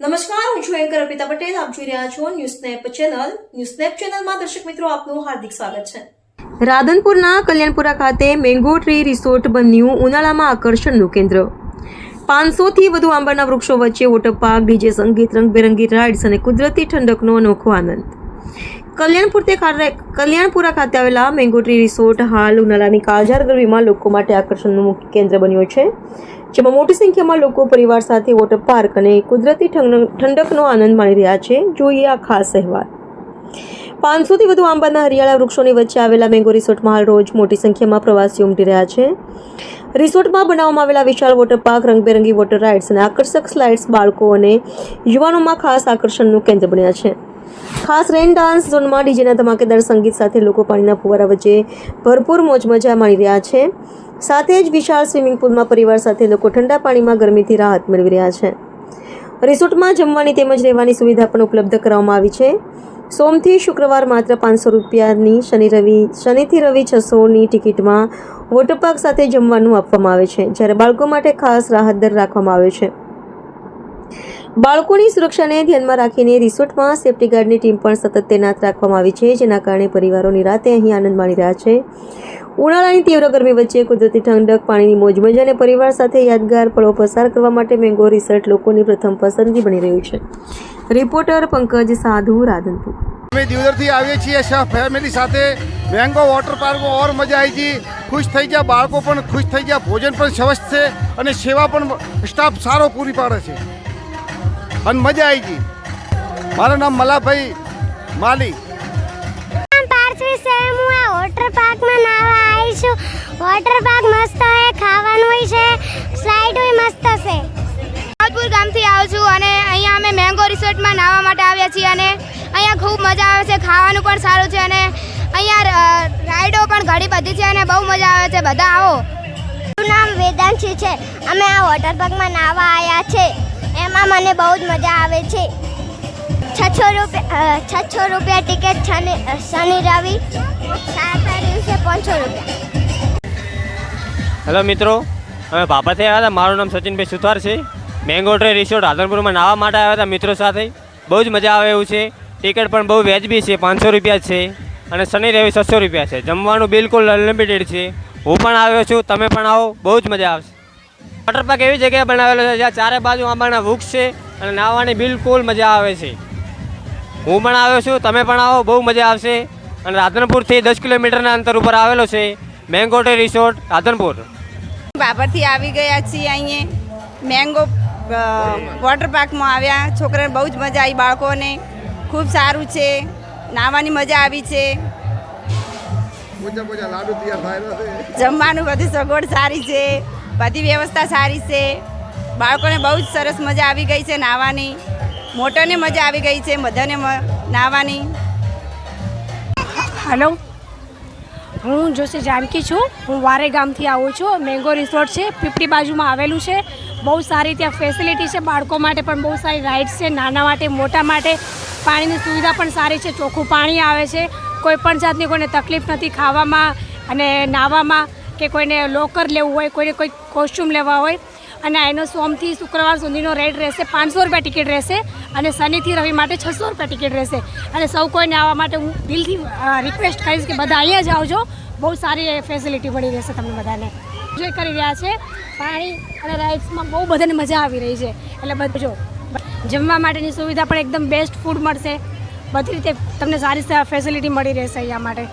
નમસ્કાર, હું છું એન્કર અર્પિતા પટેલ. આપ જોઈ રહ્યા છો ન્યૂઝનેપ ચેનલ. ન્યૂઝનેપ ચેનલમાં દર્શક મિત્રો આપનું હાર્દિક સ્વાગત છે. રાધનપુરના કલ્યાણપુરા ખાતે મેંગો ટ્રી રિસોર્ટ બન્યું ઉનાળામાં આકર્ષણનું કેન્દ્ર. 500થી વધુ આંબાના વૃક્ષો વચ્ચે વોટર પાર્ક, ડીજે સંગીત, રંગબેરંગી રાઇડ્સ અને કુદરતી ઠંડકનો અનોખો આનંદ. કલ્યાણપુરા ખાતે આવેલા મેંગો ટ્રી રિસોર્ટ હાલ ઉનાળાની કાળઝાળ ગરમીમાં લોકો માટે આકર્ષણનું મુખ્ય કેન્દ્ર બન્યો છે, જેમાં મોટી સંખ્યામાં લોકો પરિવાર સાથે વોટર પાર્ક અને કુદરતી ઠંડકનો આનંદ માણી રહ્યા છે. જોઈએ આ ખાસ અહેવાલ. 500થી વધુ આંબાના હરિયાળા વૃક્ષોની વચ્ચે આવેલા મેંગો રિસોર્ટમાં હાલ રોજ મોટી સંખ્યામાં પ્રવાસીઓ ઉમટી રહ્યા છે. રિસોર્ટમાં બનાવવામાં આવેલા વિશાળ વોટર પાર્ક, રંગબેરંગી વોટર રાઇડ્સ અને આકર્ષક સ્લાઇડ્સ બાળકો અને યુવાનોમાં ખાસ આકર્ષણનું કેન્દ્ર બન્યા છે. ખાસ રેન ડાન્સ ઝોનમાં ડીજેના ધમાકેદાર સંગીત સાથે લોકો પાણીના ફુવારા વચ્ચે ભરપૂર મોજ મજા માણી રહ્યા છે. સાથે જ વિશાળ સ્વિમિંગ પુલમાં પરિવાર સાથે લોકો ઠંડા પાણીમાં ગરમીથી રાહત મેળવી રહ્યા છે. રિસોર્ટમાં જમવાની તેમજ રહેવાની સુવિધા પણ ઉપલબ્ધ કરવામાં આવી છે. સોમથી શુક્રવાર માત્ર 500 રૂપિયાની, શનિથી રવિ 600ની ટિકિટમાં વોટર પાર્ક સાથે જમવાનું આપવામાં આવે છે, જ્યારે બાળકો માટે ખાસ રાહત દર રાખવામાં આવે છે. બાળકોની સુરક્ષાને ધ્યાનમાં રાખીને રિસોર્ટમાં સેફ્ટી ગાર્ડની ટીમ પણ સતત તૈનાત રાખવામાં આવી છે, જેના કારણે પરિવારો નિરાંતે અહીં આનંદ માણી રહ્યા છે. ઉનાળાની તીવ્ર ગરમી વચ્ચે કુદરતી ઠંડક, પાણીની મોજ મજા અને પરિવાર સાથે યાદગાર પળો પસાર કરવા માટે મેંગો રિસોર્ટ લોકોની પ્રથમ પસંદગી બની રહ્યું છે. રિપોર્ટર પંકજ સાધુ, રાધનપુર. અમે દિવસથી આવીએ છીએ ફેમિલી સાથે. મેંગો વોટર પાર્કમાં ઓર મજા આવી ગઈ, ખુશ થઈ ગયા, બાળકો પણ ખુશ થઈ ગયા, ભોજન પણ સરસ છે અને સેવા પણ સ્ટાફ સારો પૂરી પાડે છે અને મજા આવી ગઈ. મારું નામ મલાભાઈ માલી. વોટર પાર્કમાં નાવા આવી છું. વોટર પાર્ક મસ્ત છે, ખાવાનું હોય છે, સ્લાઇડ હોય મસ્ત છે. રાધનપુર ગામથી આવું છું અને અહીંયા અમે મેંગો રિસોર્ટમાં નાહવા માટે આવ્યા છીએ અને અહીંયા ખૂબ મજા આવે છે, ખાવાનું પણ સારું છે અને અહીંયા રાઈડો પણ ઘણી બધી છે અને બહુ મજા આવે છે. બધા આવો. મારું નામ વેદાંશી છે. અમે આ વોટર પાર્કમાં નાહવા આવ્યા છે. એમાં મને બહુ જ મજા આવે છે. 600 રૂપિયા ટિકિટ, શનિ રવિ, સાતના દિવસે 500 રૂપિયા. હેલો મિત્રો, અમે ભાપાથી આવ્યા હતા. મારું નામ સચિનભાઈ સુથાર છે. મેંગો ટ્રી રિસોર્ટ રાધનપુરમાં નાહવા માટે આવ્યા હતા મિત્રો સાથે. બહુ જ મજા આવે એવું છે. ટિકિટ પણ બહુ વ્યાજબી છે, 500 રૂપિયા છે અને શનિ રવિ 600 રૂપિયા છે. જમવાનું બિલકુલ અનલિમિટેડ છે. હું પણ આવ્યો છું, તમે પણ આવો, બહુ જ મજા આવશે. વોટર પાર્ક એવી જગ્યાએ બનાવેલો છે જ્યાં ચારે બાજુ આંબાના વૃક્ષ છે અને નાહવાની બિલકુલ મજા આવે છે. હું પણ આવ્યો છું, તમે પણ આવો, બહુ મજા આવશે. અને રાધનપુરથી 10 કિલોમીટરના અંતર ઉપર આવેલો છે મેંગો ટ્રી રિસોર્ટ રાધનપુર. બાબરથી આવી ગયા છીએ. અહીંયા મેંગો વોટર પાર્કમાં આવ્યા. છોકરાને બહુ જ મજા આવી, બાળકોને ખૂબ સારું છે, નાહવાની મજા આવી છે. જમવાનું બધી સગવડ સારી છે, બધી વ્યવસ્થા સારી છે. બાળકોને બહુ જ સરસ મજા આવી ગઈ છે નાહવાની. મોટોને મજા આવી ગઈ છે, બધાને નાહવાની. હેલો, હું જોશી જાનકી છું. હું વારે ગામથી આવું છું. મેંગો રિસોર્ટ છે, 50 બાજુમાં આવેલું છે. બહુ સારી ત્યાં ફેસિલિટી છે. બાળકો માટે પણ બહુ સારી રાઇડ્સ છે, નાના માટે મોટા માટે. પાણીની સુવિધા પણ સારી છે, ચોખ્ખું પાણી આવે છે. કોઈ પણ જાતની કોઈને તકલીફ નથી ખાવામાં અને નાહવામાં, કે કોઈને લોકર લેવું હોય, કોઈને કોઈ કોસ્ચ્યુમ લેવા હોય. અને એનો સોમથી શુક્રવાર સુધીનો રેટ રહેશે 500 રૂપિયા ટિકિટ રહેશે અને શનિથી રવિ માટે 600 રૂપિયા ટિકિટ રહેશે. અને સૌ કોઈને આવવા માટે હું દિલથી રિક્વેસ્ટ કરીશ કે બધા અહીંયા જ આવજો. બહુ સારી ફેસિલિટી મળી રહેશે તમને બધાને. એન્જોય કરી રહ્યા છે. પાણી અને રાઇડ્સમાં બહુ બધાને મજા આવી રહી છે. એટલે બધું જમવા માટેની સુવિધા પણ એકદમ બેસ્ટ ફૂડ મળશે. બધી રીતે તમને સારી ફેસિલિટી મળી રહેશે અહીંયા માટે.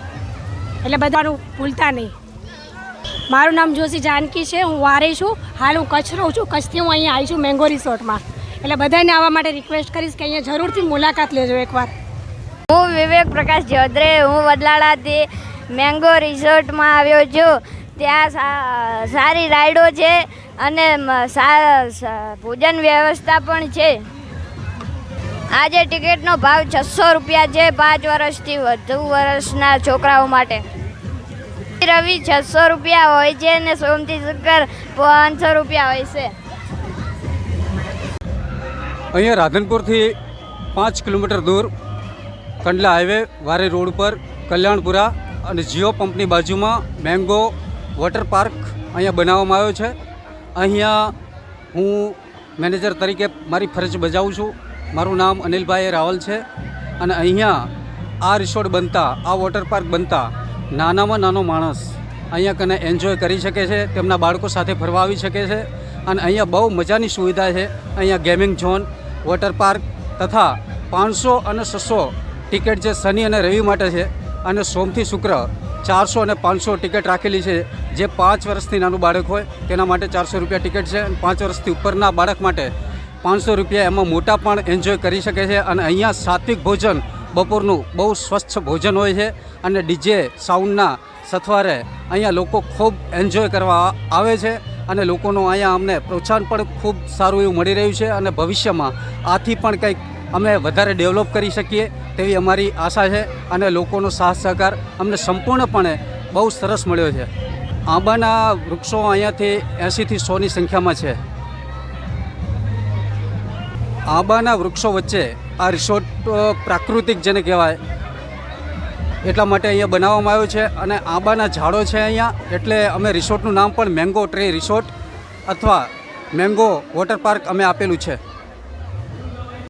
એટલે બધાનું ભૂલતા નહીં. મારું નામ જોશી જાનકી છે. હું વારે છું. હાલ હું કચ્છ રહું છું. કચ્છથી હું અહીંયા આવી છું મેંગો રિસોર્ટમાં. એટલે બધાને આવવા માટે રિક્વેસ્ટ કરીશ કે અહીંયા જરૂરથી મુલાકાત લેજો એકવાર. હું વિવેક પ્રકાશ જોધરે. હું વડલાળાથી મેંગો રિસોર્ટમાં આવ્યો છું. ત્યાં સારી રાઈડો છે અને ભોજન વ્યવસ્થા પણ છે. આજે ટિકિટનો ભાવ 600 રૂપિયા છે 5 વર્ષથી વધુ વર્ષના છોકરાઓ માટે. રવિ 600 રૂપિયા હોય છે અને સોમથી શુક્ર 500 રૂપિયા હોય છે. અહીંયા રાધનપુરથી 5 કિલોમીટર દૂર કંડલા હાઈવે વારે રોડ પર કલ્યાણપુરા અને જીઓ પંપની બાજુમાં મેંગો વોટર પાર્ક અહીંયા બનાવવામાં આવ્યો છે. અહીંયા હું મેનેજર તરીકે મારી ફરજ બજાવું છું. મારું નામ અનિલભાઈ રાવલ છે અને અહીંયા આ રિસોર્ટ બનતા, આ વોટર પાર્ક બનતા નાનામાં નાનો માણસ અહીંયા કને એન્જોય કરી શકે છે, તેમના બાળકો સાથે ફરવા આવી શકે છે અને અહીંયા બહુ મજાની સુવિધા છે. અહીંયા ગેમિંગ ઝોન, વોટર પાર્ક તથા 500 અને 600 ટિકિટ જે શનિ અને રવિ માટે છે અને સોમથી શુક્ર 400 અને 500 ટિકિટ રાખેલી છે. જે 5 વર્ષથી નાનું બાળક હોય તેના માટે 400 રૂપિયા ટિકિટ છે અને 5 વર્ષથી ઉપરના બાળક માટે 500 રૂપિયા. એમાં મોટા પણ એન્જોય કરી શકે છે અને અહીંયા સાત્વિક ભોજન, બપોરનું બહુ સ્વચ્છ ભોજન હોય છે અને ડીજે સાઉન્ડના સથવારે અહીંયા લોકો ખૂબ એન્જોય કરવા આવે છે અને લોકોનું અહીંયા અમને પ્રોત્સાહન પણ ખૂબ સારું એવું મળી રહ્યું છે અને ભવિષ્યમાં આથી પણ કંઈક અમે વધારે ડેવલપ કરી શકીએ તેવી અમારી આશા છે અને લોકોનો સાથ સહકાર અમને સંપૂર્ણપણે બહુ સરસ મળ્યો છે. આંબાના વૃક્ષો અહીંયાથી 80થી 100ની સંખ્યામાં છે. આંબાના વૃક્ષો વચ્ચે આ રિસોર્ટ પ્રાકૃતિક જેને કહેવાય એટલા માટે અહીંયા બનાવવામાં આવ્યો છે અને આંબાના ઝાડો છે અહીંયા, એટલે અમે રિસોર્ટનું નામ પણ મેંગો ટ્રી રિસોર્ટ અથવા મેંગો વોટર પાર્ક અમે આપેલું છે.